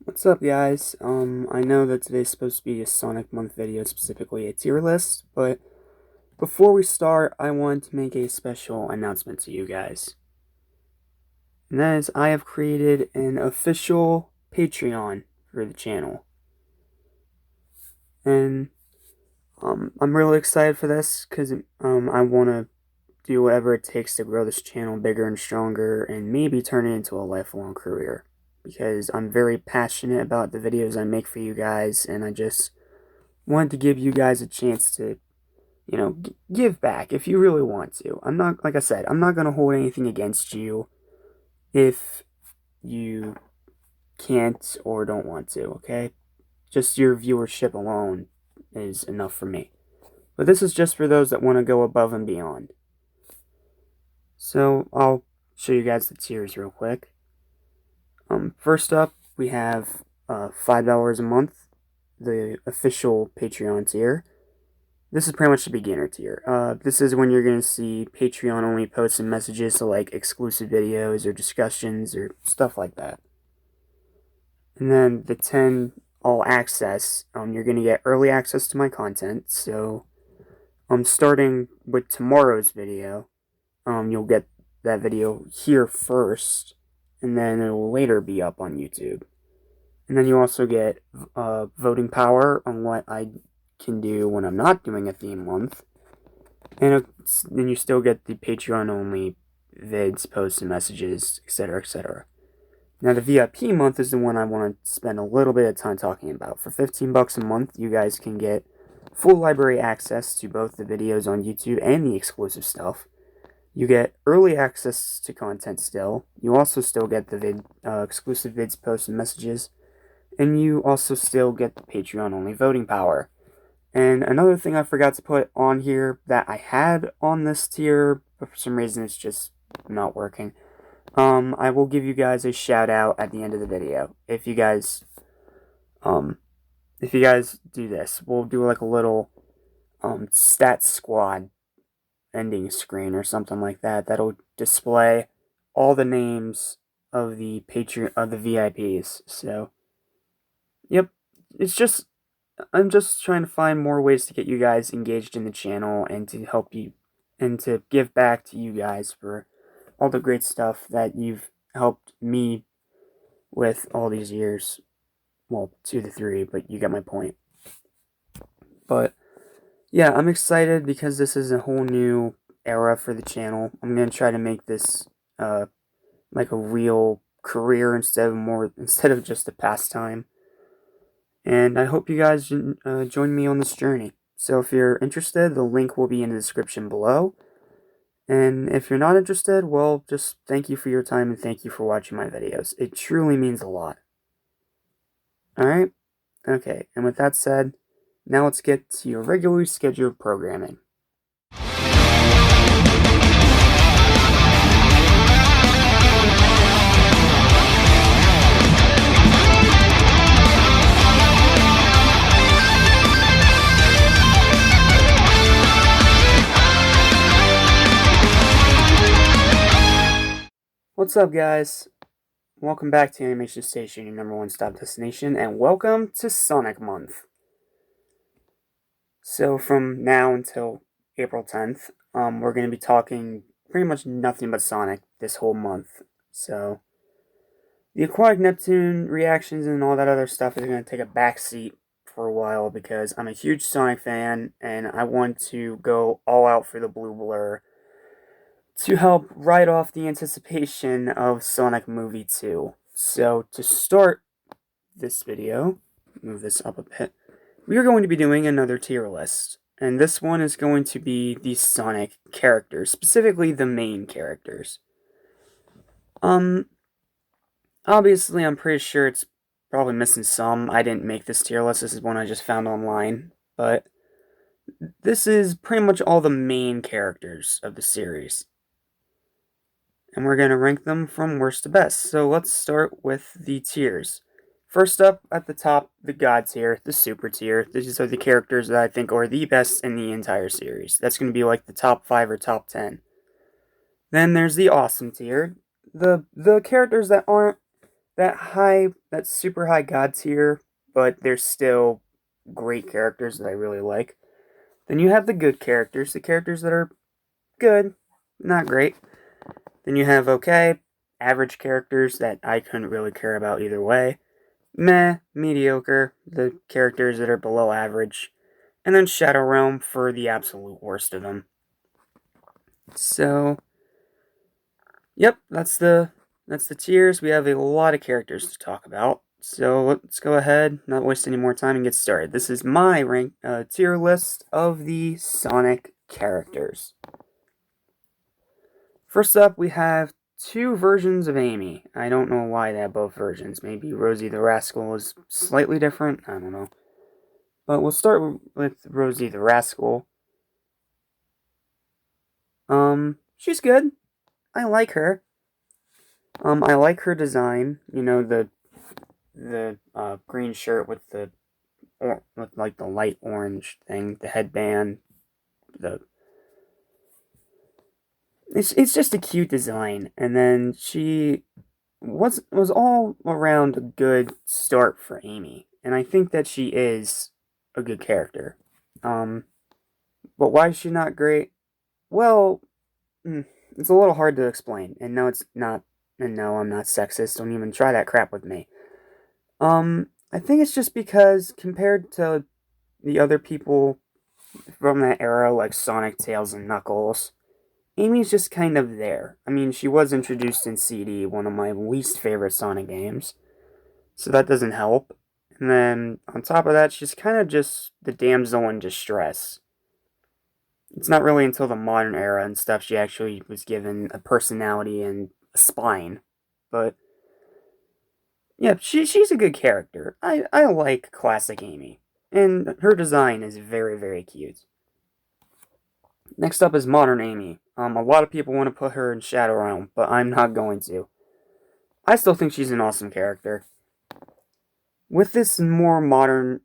What's up, guys? I know that today's supposed to be a Sonic Month video, specifically a tier list, but before we start, I want to make a special announcement to you guys. And that is, I have created an official Patreon for the channel. And, I'm really excited for this, because, I want to do whatever it takes to grow this channel bigger and stronger, and maybe turn it into a lifelong career. Because I'm very passionate about the videos I make for you guys, and I just wanted to give you guys a chance to, give back if you really want to. I'm not, like I said, I'm not going to hold anything against you if you can't or don't want to, okay? Just your viewership alone is enough for me. But this is just for those that want to go above and beyond. So I'll show you guys the tiers real quick. First up, we have $5 a month, the official Patreon tier. This is pretty much the beginner tier. This is when you're going to see Patreon-only posts and messages, so like exclusive videos or discussions or stuff like that. And then the 10 all access, you're going to get early access to my content. So, starting with tomorrow's video, you'll get that video here first, and then it will later be up on YouTube. And then you also get voting power on what I can do when I'm not doing a theme month. And then you still get the Patreon-only vids, posts, and messages, etc., etc. Now, the VIP month is the one I want to spend a little bit of time talking about. For $15 a month, you guys can get full library access to both the videos on YouTube and the exclusive stuff. You get early access to content still. You also still get the exclusive vids, posts, and messages. And you also still get the Patreon-only voting power. And another thing I forgot to put on here that I had on this tier, but for some reason it's just not working. I will give you guys a shout out at the end of the video. If you guys do this, we'll do like a little, stats squad ending screen or something like that. That'll display all the names of the VIPs. So, yep, I'm just trying to find more ways to get you guys engaged in the channel and to help you and to give back to you guys for all the great stuff that you've helped me with all these years. Well, 2 to 3, but you get my point. But yeah, I'm excited because this is a whole new era for the channel. I'm going to try to make this like a real career instead of just a pastime. And I hope you guys join me on this journey. So if you're interested, the link will be in the description below. And if you're not interested, well, just thank you for your time and thank you for watching my videos. It truly means a lot. Alright? Okay, and with that said, now let's get to your regularly scheduled programming. What's up, guys? Welcome back to Animation Station, your number one stop destination, and welcome to Sonic Month. So from now until April 10th, we're going to be talking pretty much nothing but Sonic this whole month. So the Aquatic Neptune reactions and all that other stuff is going to take a backseat for a while because I'm a huge Sonic fan and I want to go all out for the blue blur to help write off the anticipation of Sonic Movie 2. So, to start this video, move this up a bit, we are going to be doing another tier list. And this one is going to be the Sonic characters, specifically the main characters. Obviously, I'm pretty sure it's probably missing some. I didn't make this tier list, this is one I just found online. But this is pretty much all the main characters of the series. And we're going to rank them from worst to best. So let's start with the tiers. First up, at the top, the God tier, the Super tier. These are the characters that I think are the best in the entire series. That's going to be like the top 5 or top 10. Then there's the Awesome tier. The characters that that super high god tier, but they're still great characters that I really like. Then you have the good characters, the characters that are good, not great. Then you have okay, average characters that I couldn't really care about either way. Meh, mediocre, the characters that are below average. And then Shadow Realm for the absolute worst of them. So, yep, that's the tiers. We have a lot of characters to talk about. So let's go ahead, not waste any more time, and get started. This is my tier list of the Sonic characters. First up, we have two versions of Amy. I don't know why they have both versions. Maybe Rosie the Rascal is slightly different. I don't know. But we'll start with Rosie the Rascal. She's good. I like her. I like her design. You know, the green shirt with with like the light orange thing, the headband, it's just a cute design. And then she was all around a good start for Amy, and I think that she is a good character. But why is she not great? Well, it's a little hard to explain. And no, it's not. And no, I'm not sexist. Don't even try that crap with me. I think it's just because compared to the other people from that era, like Sonic, Tails, and Knuckles, Amy's just kind of there. I mean, she was introduced in CD, one of my least favorite Sonic games, so that doesn't help. And then, on top of that, she's kind of just the damsel in distress. It's not really until the modern era and stuff she actually was given a personality and a spine. But, yeah, she's a good character. I like classic Amy. And her design is very, very cute. Next up is modern Amy. A lot of people want to put her in Shadow Realm, but I'm not going to. I still think she's an awesome character. With this more modern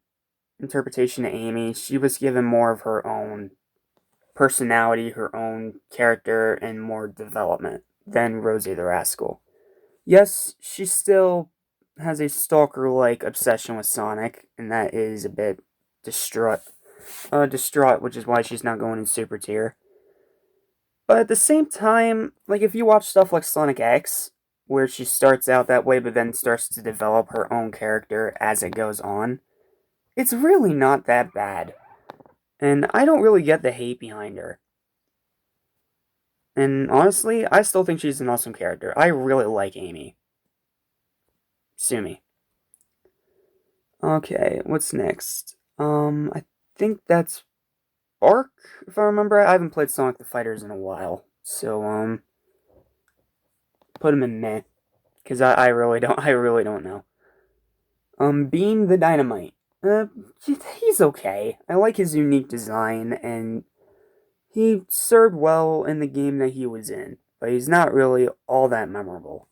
interpretation of Amy, she was given more of her own personality, her own character, and more development than Rosie the Rascal. Yes, she still has a stalker-like obsession with Sonic, and that is a bit distraught, which is why she's not going in Super Tier. But at the same time, like if you watch stuff like Sonic X, where she starts out that way but then starts to develop her own character as it goes on, it's really not that bad. And I don't really get the hate behind her. And honestly, I still think she's an awesome character. I really like Amy. Sue me. Okay, what's next? I think that's Bark, if I remember. I haven't played Sonic the Fighters in a while. So, put him in meh. Because I really don't know. Bean the Dynamite. He's okay. I like his unique design, and he served well in the game that he was in. But he's not really all that memorable.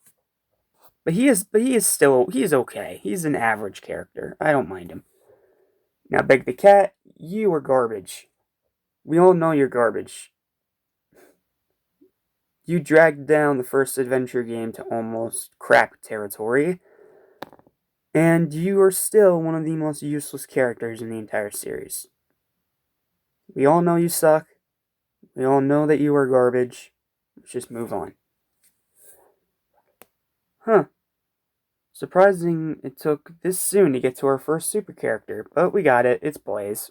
But he is okay. He's an average character. I don't mind him. Now, Beg the Cat, you are garbage. We all know you're garbage. You dragged down the first adventure game to almost crap territory, and you are still one of the most useless characters in the entire series. We all know you suck. We all know that you are garbage. Let's just move on. Huh. Surprising it took this soon to get to our first super character, but we got it. It's Blaze.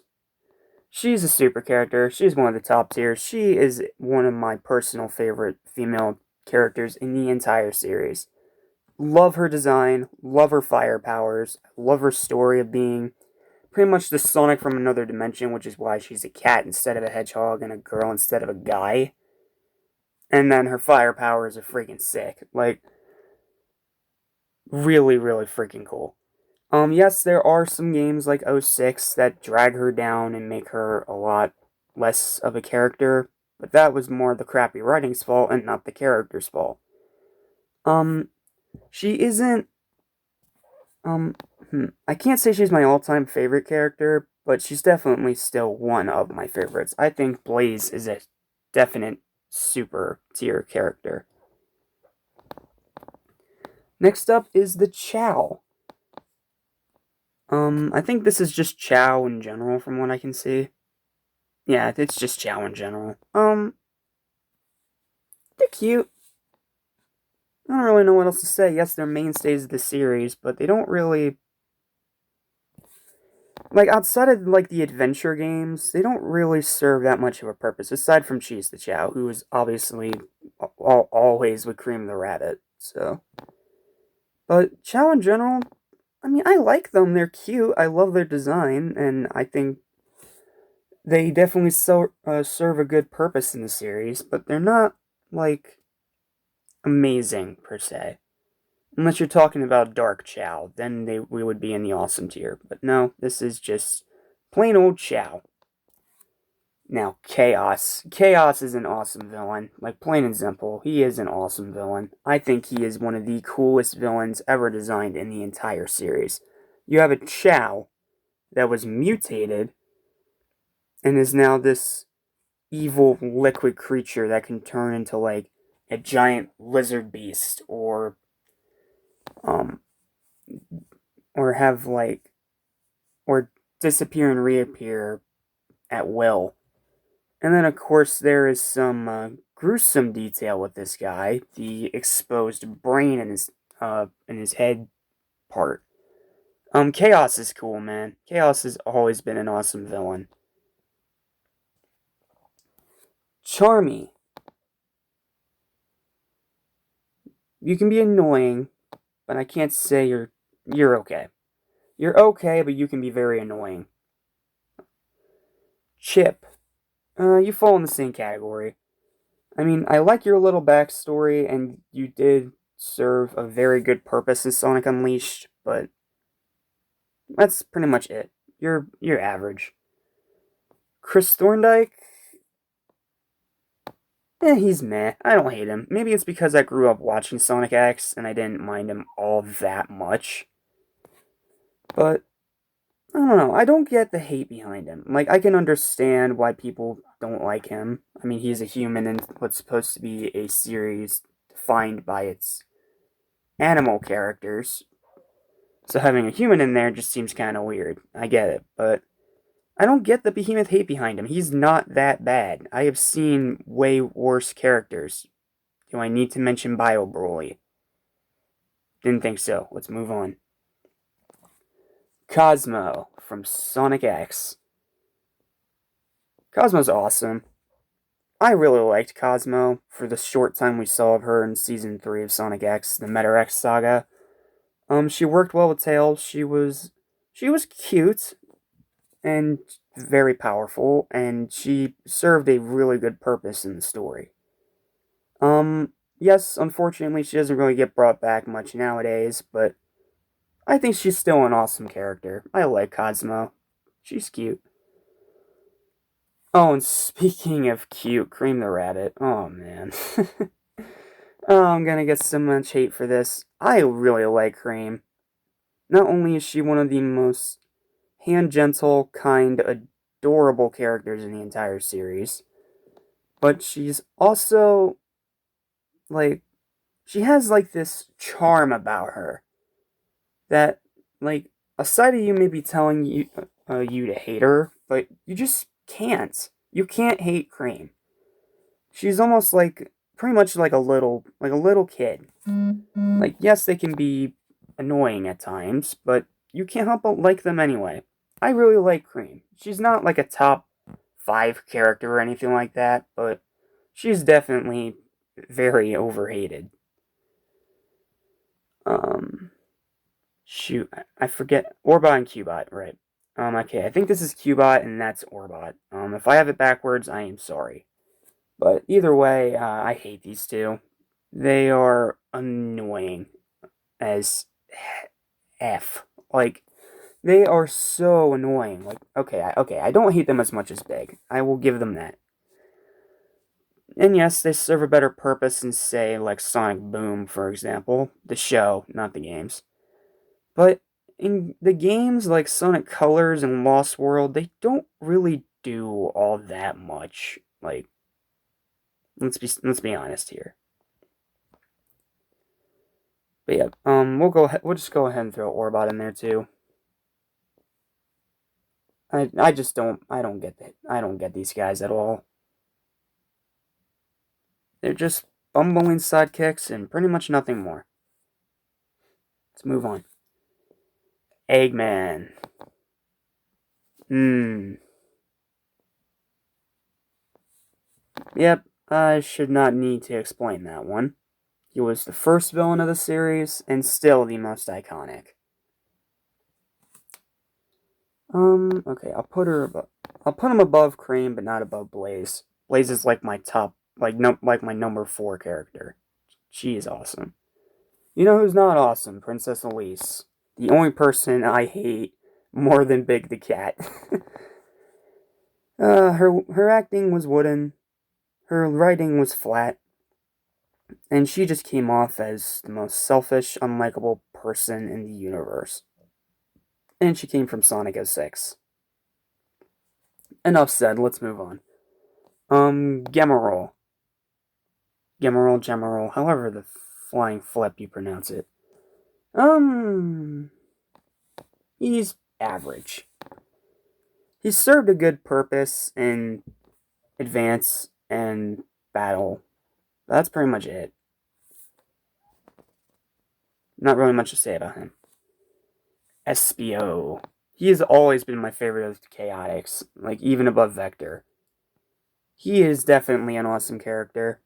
She's a super character. She's one of the top tiers. She is one of my personal favorite female characters in the entire series. Love her design, love her fire powers, love her story of being pretty much the Sonic from another dimension, which is why she's a cat instead of a hedgehog and a girl instead of a guy. And then her fire powers are freaking sick. Like, really, really freaking cool. Yes, there are some games like 06 that drag her down and make her a lot less of a character, but that was more the crappy writing's fault and not the character's fault. She isn't, I can't say she's my all-time favorite character, but she's definitely still one of my favorites. I think Blaze is a definite super tier character. Next up is the Chow. I think this is just Chow in general from what I can see. Yeah, it's just Chow in general. They're cute. I don't really know what else to say. Yes, they're mainstays of the series, but they don't really like outside of like the adventure games, they don't really serve that much of a purpose aside from Cheese the Chow, who is obviously always with Cream the Rabbit. So, but Chow in general, I mean, I like them. They're cute. I love their design, and I think they definitely serve a good purpose in the series. But they're not like amazing per se. Unless you're talking about Dark Chow, then we would be in the awesome tier. But no, this is just plain old Chow. Now, Chaos. Chaos is an awesome villain. Like, plain and simple, he is an awesome villain. I think he is one of the coolest villains ever designed in the entire series. You have a Chow that was mutated and is now this evil liquid creature that can turn into, like, a giant lizard beast um, or have, like, or disappear and reappear at will. And then, of course, there is some gruesome detail with this guy: the exposed brain in his head part. Chaos is cool, man. Chaos has always been an awesome villain. Charmy. You can be annoying, but I can't say you're okay. You're okay, but you can be very annoying. Chip. You fall in the same category. I mean, I like your little backstory, and you did serve a very good purpose in Sonic Unleashed, but that's pretty much it. You're average. Chris Thorndike, he's meh. I don't hate him. Maybe it's because I grew up watching Sonic X and I didn't mind him all that much. But I don't know. I don't get the hate behind him. Like, I can understand why people don't like him. I mean, he's a human in what's supposed to be a series defined by its animal characters. So having a human in there just seems kind of weird. I get it, but I don't get the behemoth hate behind him. He's not that bad. I have seen way worse characters. Do I need to mention Bio Broly? Didn't think so. Let's move on. Cosmo from Sonic X. Cosmo's awesome. I really liked Cosmo for the short time we saw of her in Season 3 of Sonic X, the Meta X saga. She worked well with Tails. She was cute and very powerful, and she served a really good purpose in the story. Yes, unfortunately, she doesn't really get brought back much nowadays, but I think she's still an awesome character. I like Cosmo. She's cute. Oh, and speaking of cute, Cream the Rabbit. Oh, man. Oh, I'm gonna get so much hate for this. I really like Cream. Not only is she one of the most hand gentle, kind, adorable characters in the entire series, but she's also, like, she has, like, this charm about her that, like, a side of you may be telling you to hate her, but you just can't. You can't hate Cream. She's almost like, pretty much like a little kid. Like, yes, they can be annoying at times, but you can't help but like them anyway. I really like Cream. She's not like a top 5 character or anything like that, but she's definitely very overhated. Um, Shoot, I forget. Orbot and Cubot, right. Okay, I think this is Cubot and that's Orbot. If I have it backwards, I am sorry. But either way, I hate these two. They are annoying as F. Like, they are so annoying. Like, okay, I don't hate them as much as Big. I will give them that. And yes, they serve a better purpose than, say, like Sonic Boom, for example. The show, not the games. But in the games like Sonic Colors and Lost World, they don't really do all that much. Like, let's be honest here. But yeah, we'll just go ahead and throw Orbot in there too. I just I don't get I don't get these guys at all. They're just bumbling sidekicks and pretty much nothing more. Let's move on. Eggman. Yep, I should not need to explain that one. He was the first villain of the series, and still the most iconic. Okay, I'll put him above Cream, but not above Blaze. Blaze is like my top, like my number 4 character. She is awesome. You know who's not awesome? Princess Elise. The only person I hate more than Big the Cat. Her acting was wooden. Her writing was flat. And she just came off as the most selfish, unlikable person in the universe. And she came from Sonic 06. Enough said, let's move on. Gemerol. Gemerol, however the flying flip you pronounce it. He's average. He served a good purpose in Advance and Battle. That's pretty much it. Not really much to say about him. SBO. He has always been my favorite of the Chaotix, like even above Vector. He is definitely an awesome character.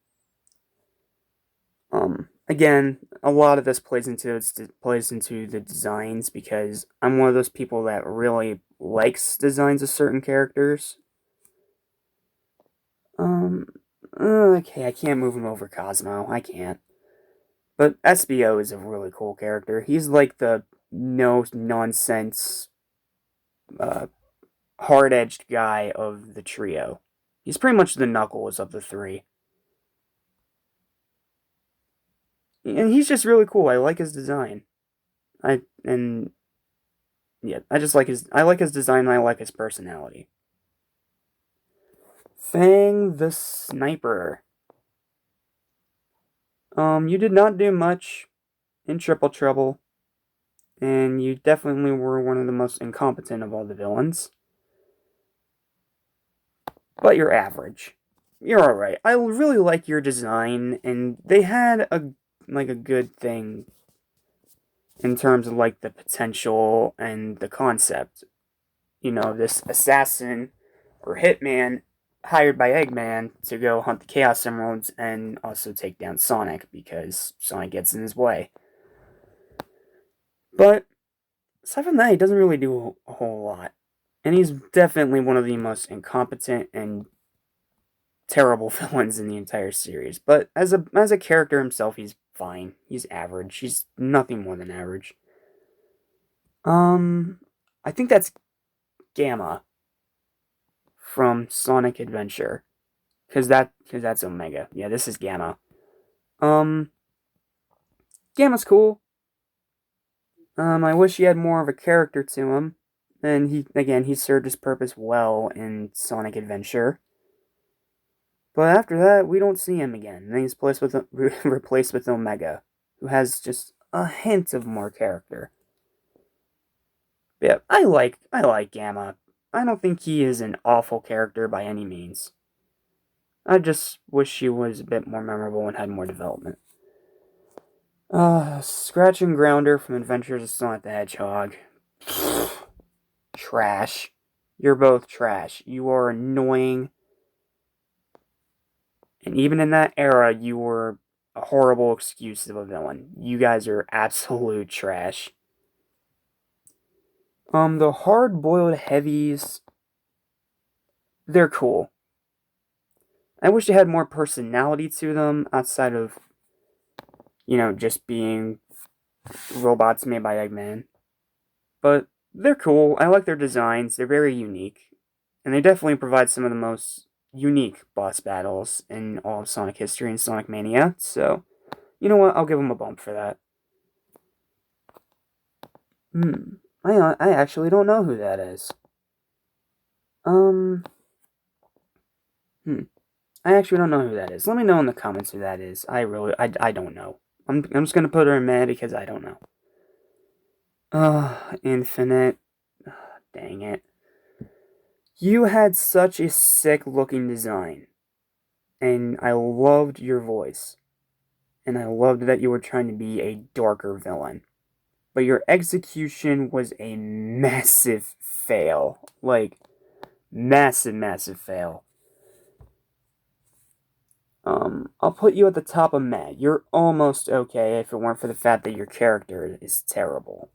Again, a lot of this plays into the designs because I'm one of those people that really likes designs of certain characters. Okay, I can't move him over Cosmo. I can't. But SBO is a really cool character. He's like the no nonsense, hard edged guy of the trio. He's pretty much the Knuckles of the three. And he's just really cool. I like his design. I just like I like his design and I like his personality. Fang the Sniper. You did not do much in Triple Trouble, and you definitely were one of the most incompetent of all the villains. But you're average. You're alright. I really like your design, and they had a good thing in terms of like the potential and the concept. You know, this assassin or hitman hired by Eggman to go hunt the Chaos Emeralds and also take down Sonic because Sonic gets in his way. But aside from that, he doesn't really do a whole lot. And he's definitely one of the most incompetent and terrible villains in the entire series. But as a character himself, he's fine. He's average. He's nothing more than average. I think that's Gamma from Sonic Adventure. Cause that's Omega. Yeah, this is Gamma. Um Gamma's cool. I wish he had more of a character to him. And he served his purpose well in Sonic Adventure. But after that, we don't see him again. And he's replaced with Omega, who has just a hint of more character. But yeah, I like Gamma. I don't think he is an awful character by any means. I just wish he was a bit more memorable and had more development. Scratch and Grounder from Adventures of Sonic the Hedgehog. Trash. You're both trash. You are annoying. And even in that era, you were a horrible excuse of a villain. You guys are absolute trash. The hard-boiled heavies, they're cool. I wish they had more personality to them outside of, just being robots made by Eggman. But they're cool. I like their designs. They're very unique. And they definitely provide some of the most unique boss battles in all of Sonic history and Sonic Mania. So, you know what? I'll give them a bump for that. I actually don't know who that is. Um, I actually don't know who that is. Let me know in the comments who that is. I don't know. I'm just gonna put her in meh because I don't know. Infinite. Dang it. You had such a sick looking design. And I loved your voice. And I loved that you were trying to be a darker villain. But your execution was a massive fail. Like, massive, massive fail. I'll put you at the top of meh. You're almost okay if it weren't for the fact that your character is terrible.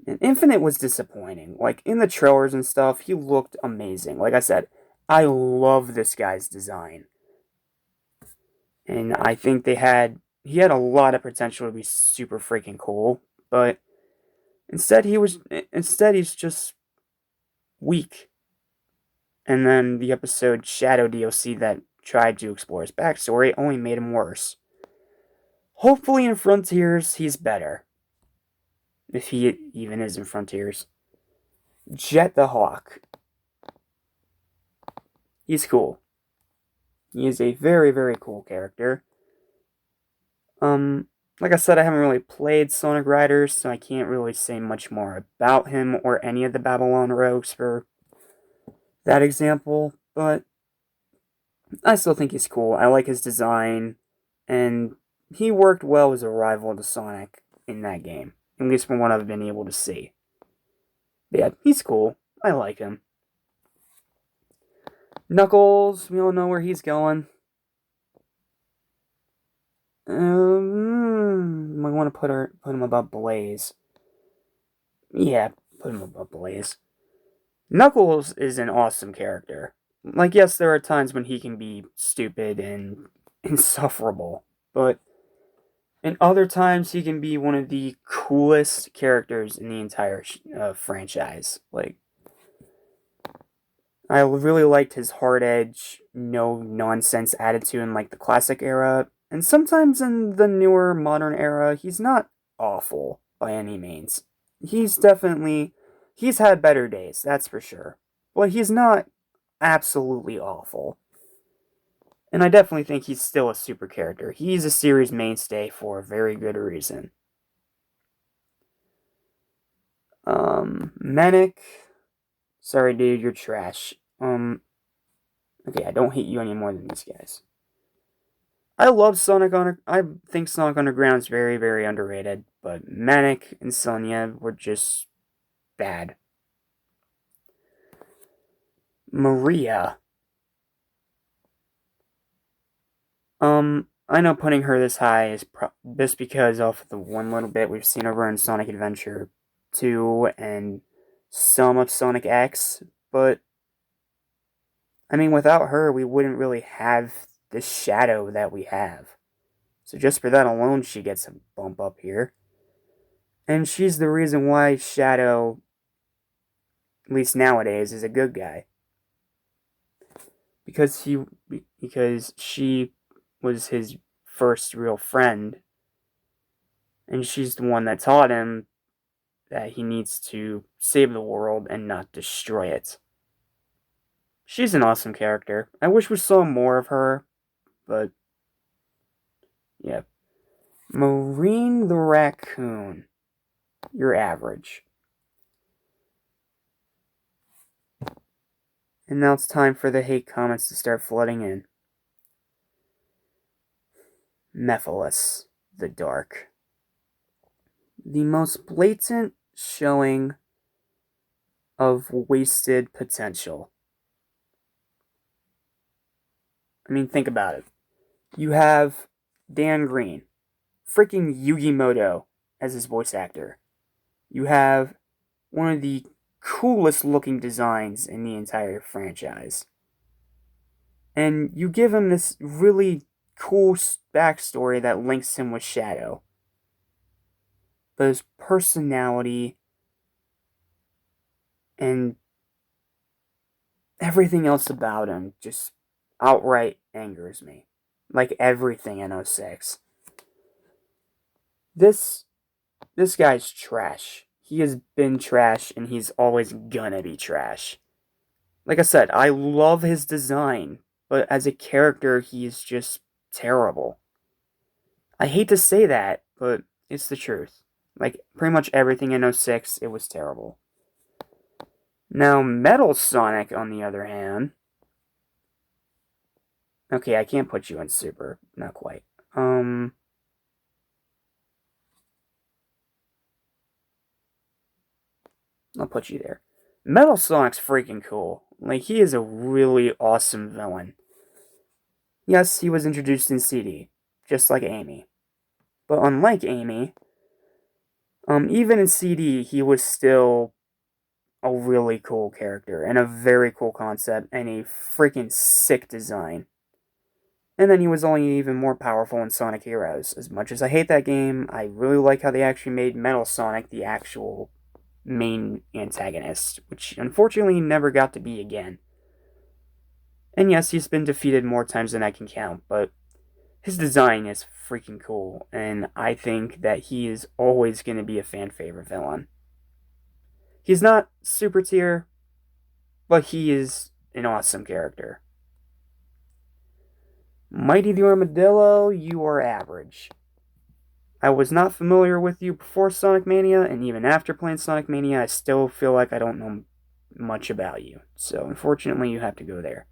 And Infinite was disappointing. Like, in the trailers and stuff, he looked amazing. Like I said, I love this guy's design. And I think he had a lot of potential to be super freaking cool, but instead he's just weak. And then the episode Shadow DLC that tried to explore his backstory only made him worse. Hopefully in Frontiers he's better. If he even is in Frontiers. Jet the Hawk. He's cool. He is a very, very cool character. Like I said, I haven't really played Sonic Riders, so I can't really say much more about him or any of the Babylon Rogues for that example, but I still think he's cool. I like his design, and he worked well as a rival to Sonic in that game, at least from what I've been able to see. But yeah, he's cool. I like him. Knuckles, we all know where he's going. I want to put him above Blaze. Yeah, put him above Blaze. Knuckles is an awesome character. Like, yes, there are times when he can be stupid and insufferable, but in other times he can be one of the coolest characters in the entire franchise. Like, I really liked his hard edge, no nonsense attitude in like the classic era, and sometimes in the newer modern era, he's not awful by any means. He's had better days, that's for sure. But he's not absolutely awful. And I definitely think he's still a super character. He's a series mainstay for a very good reason. Manic. Sorry, dude, you're trash. Okay, I don't hate you any more than these guys. I think Sonic Underground is very, very underrated, but Manic and Sonya were just bad. Maria. I know putting her this high is just because of the one little bit we've seen of her in Sonic Adventure 2 and some of Sonic X, but I mean, without her, we wouldn't really have the shadow that we have. So just for that alone, she gets a bump up here. And she's the reason why Shadow, at least nowadays, is a good guy. Because she was his first real friend. And she's the one that taught him that he needs to save the world and not destroy it. She's an awesome character. I wish we saw more of her, but yeah. Marine the Raccoon. You're average. And now it's time for the hate comments to start flooding in. Mephiles, the Dark. The most blatant showing of wasted potential. I mean, think about it. You have Dan Green, freaking Yugi Moto as his voice actor. You have one of the coolest looking designs in the entire franchise. And you give him this really cool backstory that links him with Shadow. But his personality and everything else about him just outright angers me. Like everything in 06. This guy's trash. He has been trash and he's always gonna be trash. Like I said, I love his design, but as a character, he's just terrible. I hate to say that, but it's the truth. Like, pretty much everything in '06, it was terrible. Now, Metal Sonic, on the other hand... Okay, I can't put you in Super. Not quite. I'll put you there. Metal Sonic's freaking cool. Like, he is a really awesome villain. Yes, he was introduced in CD, just like Amy. But unlike Amy, even in CD, he was still a really cool character and a very cool concept and a freaking sick design. And then he was only even more powerful in Sonic Heroes. As much as I hate that game, I really like how they actually made Metal Sonic the actual main antagonist, which unfortunately never got to be again. And yes, he's been defeated more times than I can count, but his design is freaking cool, and I think that he is always going to be a fan favorite villain. He's not super tier, but he is an awesome character. Mighty the Armadillo, you are average. I was not familiar with you before Sonic Mania, and even after playing Sonic Mania, I still feel like I don't know much about you. So, unfortunately, you have to go there.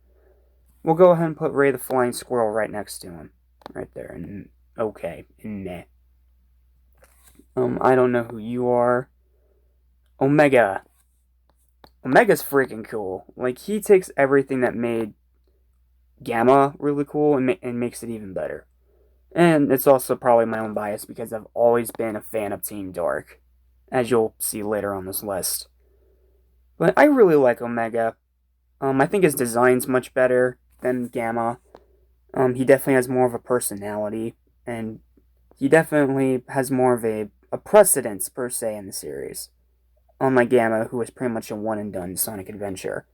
We'll go ahead and put Ray the Flying Squirrel right next to him. Right there. And okay. And meh. I don't know who you are. Omega. Omega's freaking cool. Like, he takes everything that made Gamma really cool and makes it even better. And it's also probably my own bias because I've always been a fan of Team Dark, as you'll see later on this list. But I really like Omega. I think his design's much better than Gamma. He definitely has more of a personality, and he definitely has more of a precedence, per se, in the series. Unlike Gamma, who is pretty much a one-and-done Sonic Adventure.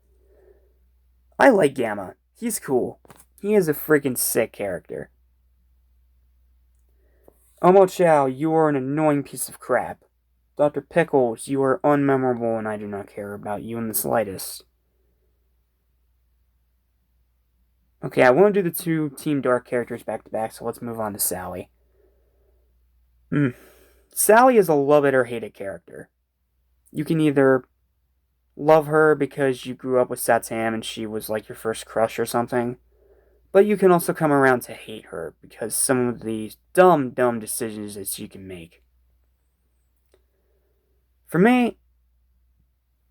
I like Gamma. He's cool. He is a freaking sick character. Chow, you are an annoying piece of crap. Dr. Pickles, you are unmemorable and I do not care about you in the slightest. Okay, I want to do the two Team Dark characters back to back, so let's move on to Sally. Sally is a love it or hate it character. You can either love her because you grew up with Satam and she was like your first crush or something, but you can also come around to hate her because some of the dumb decisions that she can make. For me,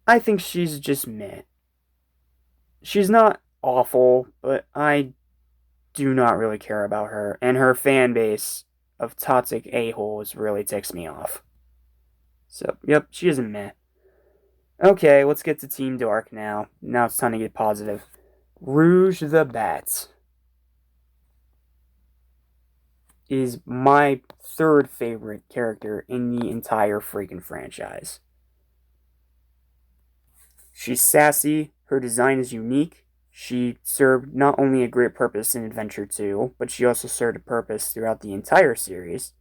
I think she's just meh. She's not awful, but I do not really care about her, and her fan base of toxic a-holes really ticks me off. So, yep, she is a meh. Okay, let's get to Team Dark now. Now it's time to get positive. Rouge the Bat is my third favorite character in the entire freaking franchise. She's sassy, her design is unique, she served not only a great purpose in Adventure 2, but she also served a purpose throughout the entire series.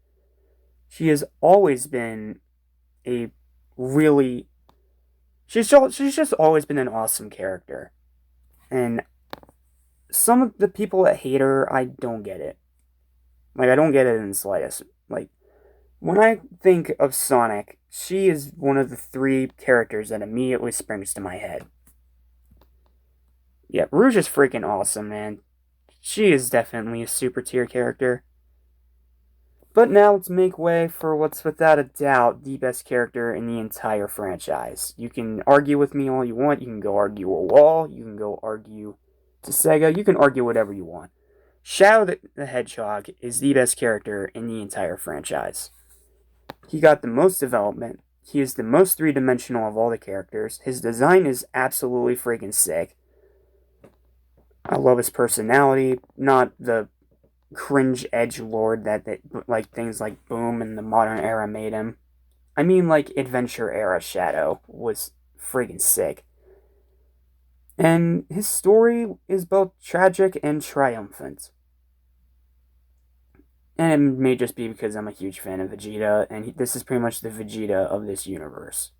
She has always been a really... She's just always been an awesome character. And some of the people that hate her, I don't get it. Like, I don't get it in the slightest. Like, when I think of Sonic, she is one of the three characters that immediately springs to my head. Yeah, Rouge is freaking awesome, man. She is definitely a super tier character. But now let's make way for what's without a doubt the best character in the entire franchise. You can argue with me all you want. You can go argue a wall. You can go argue to Sega. You can argue whatever you want. Chow the Hedgehog is the best character in the entire franchise. He got the most development. He is the most three-dimensional of all the characters. His design is absolutely freaking sick. I love his personality, not the cringe edgelord that like things like Boom and the modern era made him. I mean, like, Adventure era Shadow was friggin' sick. And his story is both tragic and triumphant. And it may just be because I'm a huge fan of Vegeta, and this is pretty much the Vegeta of this universe.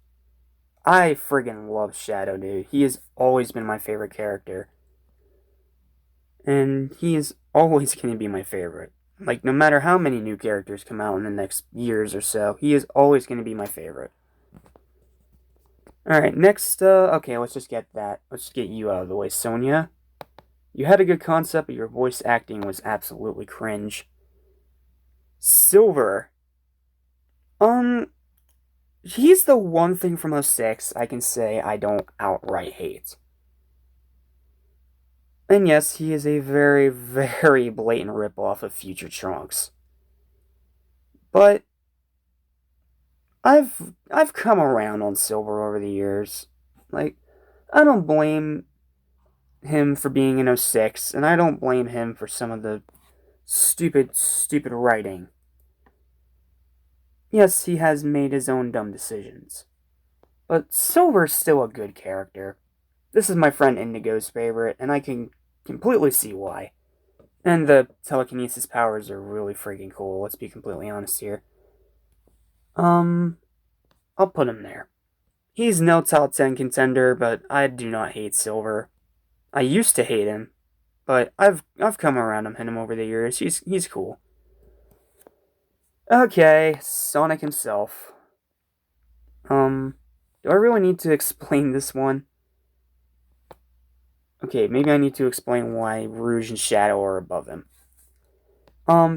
I friggin' love Shadow, dude. He has always been my favorite character. And he is always going to be my favorite. Like, no matter how many new characters come out in the next years or so, he is always going to be my favorite. Alright, next, okay, let's just get that. Let's just get you out of the way, Sonia. You had a good concept, but your voice acting was absolutely cringe. Silver. He's the one thing from 06 I can say I don't outright hate. And yes, he is a very, very blatant ripoff of Future Trunks. But I've come around on Silver over the years. Like, I don't blame him for being in 06, and I don't blame him for some of the stupid writing. Yes, he has made his own dumb decisions. But Silver's still a good character. This is my friend Indigo's favorite, and I can completely see why. And the telekinesis powers are really freaking cool, let's be completely honest here. I'll put him there. He's no top 10 contender, but I do not hate Silver. I used to hate him, but I've come around on him over the years. He's cool. Okay, Sonic himself. Do I really need to explain this one? Okay, maybe I need to explain why Rouge and Shadow are above him.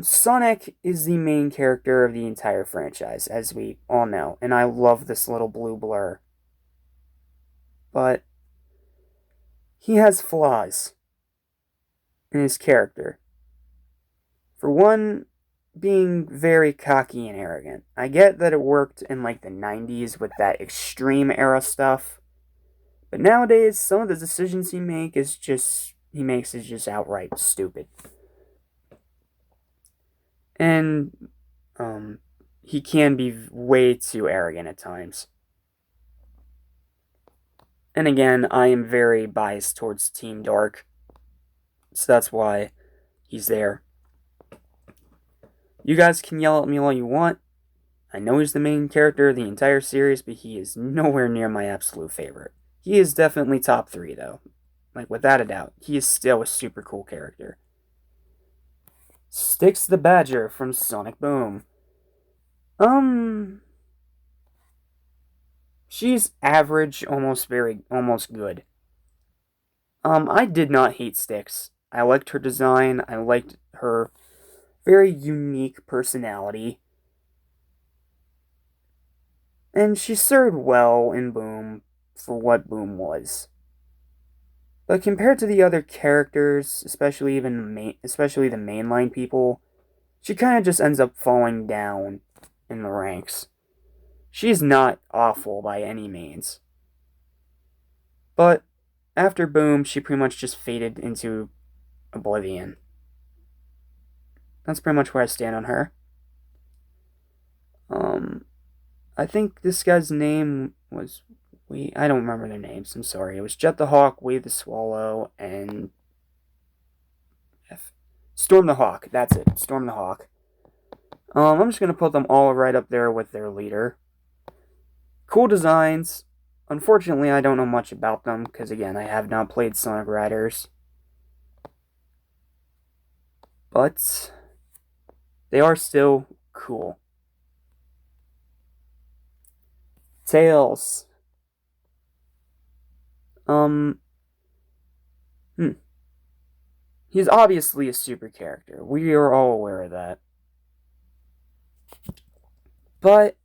Sonic is the main character of the entire franchise, as we all know, and I love this little blue blur. But he has flaws in his character. For one, being very cocky and arrogant. I get that it worked in like the 90s with that extreme era stuff, but nowadays some of the decisions he makes is just outright stupid. And he can be way too arrogant at times. And again, I am very biased towards Team Dark, so that's why he's there. You guys can yell at me all you want. I know he's the main character of the entire series, but he is nowhere near my absolute favorite. He is definitely top 3, though. Like, without a doubt. He is still a super cool character. Styx the Badger from Sonic Boom. She's average, almost good. I did not hate Styx. I liked her design. I liked her very unique personality. And she served well in Boom for what Boom was. But compared to the other characters, especially the mainline people, she kind of just ends up falling down in the ranks. She's not awful by any means. But after Boom, she pretty much just faded into oblivion. That's pretty much where I stand on her. I think this guy's name was... I don't remember their names, I'm sorry. It was Jet the Hawk, Wave the Swallow, and... Storm the Hawk, that's it. Storm the Hawk. I'm just going to put them all right up there with their leader. Cool designs. Unfortunately, I don't know much about them, because again, I have not played Sonic Riders. But they are still cool. Tails. He's obviously a super character. We are all aware of that. But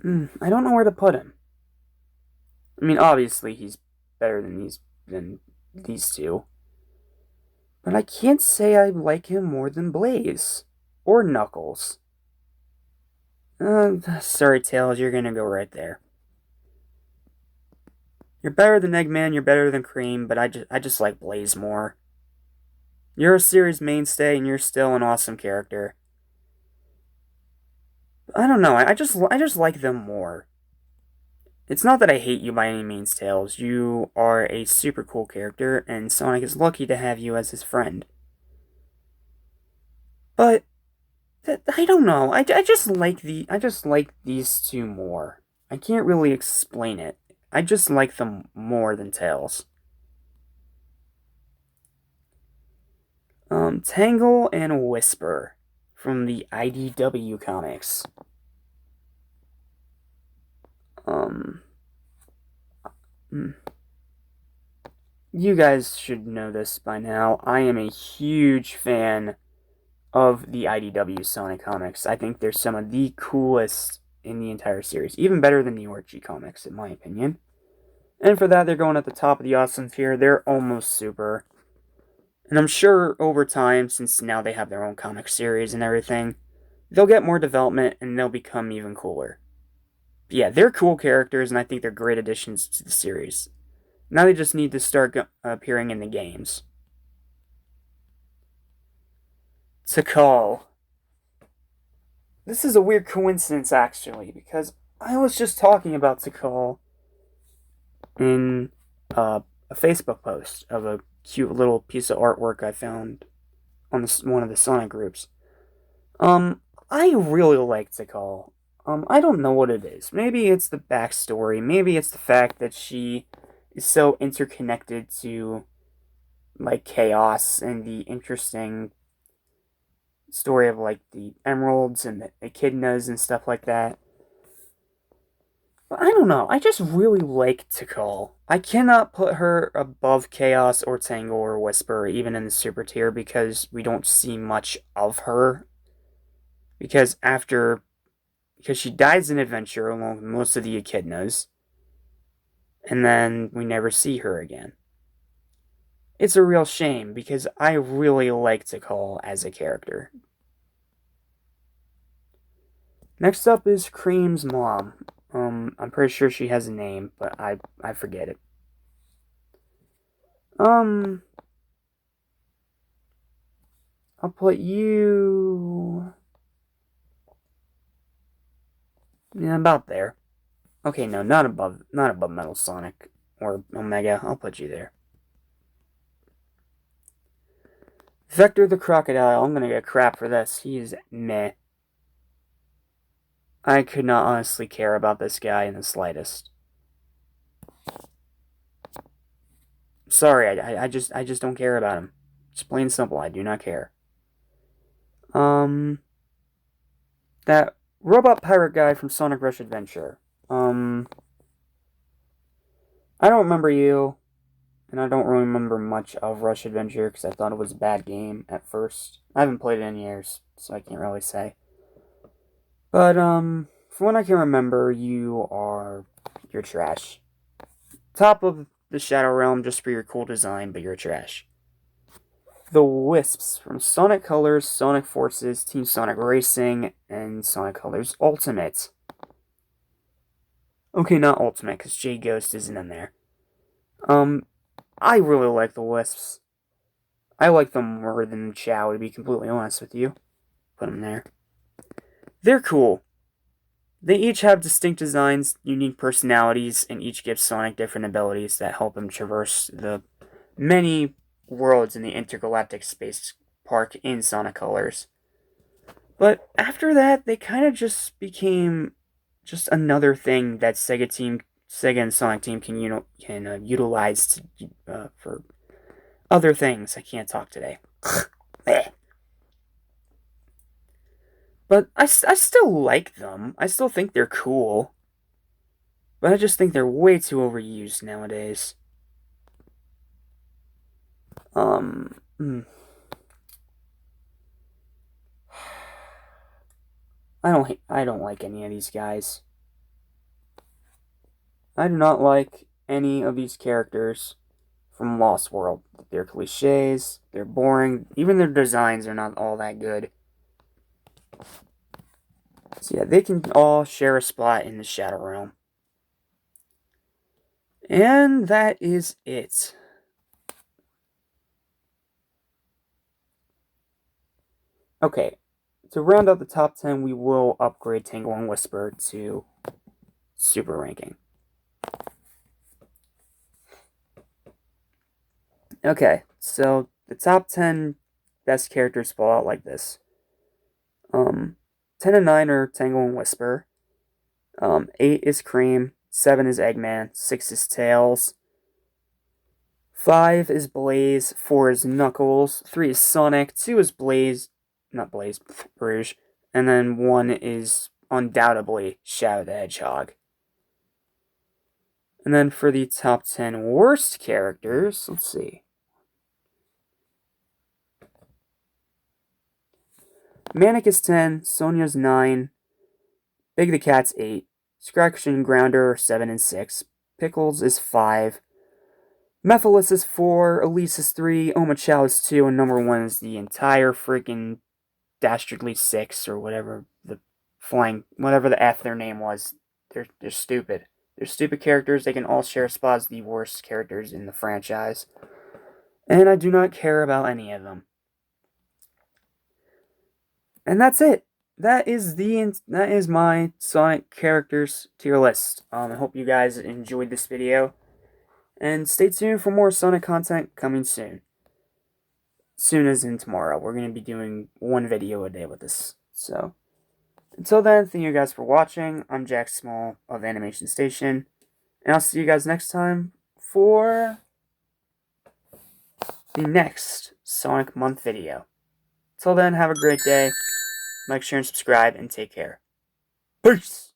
I don't know where to put him. I mean, obviously he's better than these two. But I can't say I like him more than Blaze or Knuckles. Sorry, Tails, you're gonna go right there. You're better than Eggman, you're better than Cream, but I just like Blaze more. You're a series mainstay, and you're still an awesome character. I don't know, I just like them more. It's not that I hate you by any means, Tails. You are a super cool character, and Sonic is lucky to have you as his friend. But I don't know. I just like these two more. I can't really explain it. I just like them more than Tails. Tangle and Whisper from the IDW comics. You guys should know this by now. I am a huge fan of the IDW Sonic comics. I think they're some of the coolest in the entire series. Even better than the Orgy comics, in my opinion. And for that, they're going at the top of the awesome tier. They're almost super. And I'm sure over time, since now they have their own comic series and everything, they'll get more development and they'll become even cooler. But yeah, they're cool characters, and I think they're great additions to the series. Now they just need to start appearing in the games. Tikal. This is a weird coincidence, actually, because I was just talking about Tikal in a Facebook post of a cute little piece of artwork I found on one of the Sonic groups. I really like Tikal. I don't know what it is. Maybe it's the backstory. Maybe it's the fact that she is so interconnected to, like, Chaos and the interesting story of, like, the emeralds and the echidnas and stuff like that. But I don't know. I just really like Tikal. I cannot put her above Chaos or Tangle or Whisper, even in the super tier, because we don't see much of her. Because she dies in Adventure along with most of the echidnas, and then we never see her again. It's a real shame, because I really like Tikal as a character. Next up is Cream's mom. I'm pretty sure she has a name, but I forget it. I'll put you... yeah, about there. Okay, no, not above Metal Sonic or Omega. I'll put you there. Vector the Crocodile. I'm gonna get crap for this. He is meh. I could not honestly care about this guy in the slightest. Sorry, I just don't care about him. It's plain and simple. I do not care. That robot pirate guy from Sonic Rush Adventure. I don't remember you, and I don't really remember much of Rush Adventure because I thought it was a bad game at first. I haven't played it in years, so I can't really say. But from what I can remember, you're trash. Top of the Shadow Realm just for your cool design, but you're trash. The Wisps from Sonic Colors, Sonic Forces, Team Sonic Racing, and Sonic Colors Ultimate. Okay, not Ultimate, because Jade Ghost isn't in there. I really like the Wisps. I like them more than Chow, to be completely honest with you. Put them there. They're cool. They each have distinct designs, unique personalities, and each give Sonic different abilities that help him traverse the many worlds in the intergalactic space park in Sonic Colors. But after that, they kind of just became just another thing that Sega and Sonic Team can utilize for other things. I can't talk today. But I still like them. I still think they're cool. But I just think they're way too overused nowadays. Hmm. I don't like any of these guys. I do not like any of these characters from Lost World. They're cliches, they're boring, even their designs are not all that good. So yeah, they can all share a spot in the Shadow Realm. And that is it. Okay, to round out the top 10, we will upgrade Tangle and Whisper to Super ranking. Okay, so the top 10 best characters fall out like this. 10 and 9 are Tangle and Whisper. 8 is Cream. 7 is Eggman. 6 is Tails. 5 is Blaze, 4 is Knuckles, 3 is Sonic, 2 is Rouge, and then 1 is undoubtedly Chow the Hedgehog. And then for the top 10 worst characters, let's see. Manic is 10, Sonia's 9, Big the Cat's 8, Scratch and Grounder are 7 and 6, Pickles is 5, Mephiles is 4, Elise is 3, Oma Chow is 2, and number 1 is the entire freaking Dastardly 6, or whatever the F their name was. They're stupid. They're stupid characters. They can all share a spot as the worst characters in the franchise. And I do not care about any of them. And that's it. That is my Sonic characters tier list. I hope you guys enjoyed this video. And stay tuned for more Sonic content coming soon. Soon as in tomorrow. We're going to be doing 1 video a day with this. So, until then, thank you guys for watching. I'm Jack Small of Animation Station. And I'll see you guys next time for the next Sonic Month video. Till then, have a great day. Like, share, and subscribe, and take care. Peace!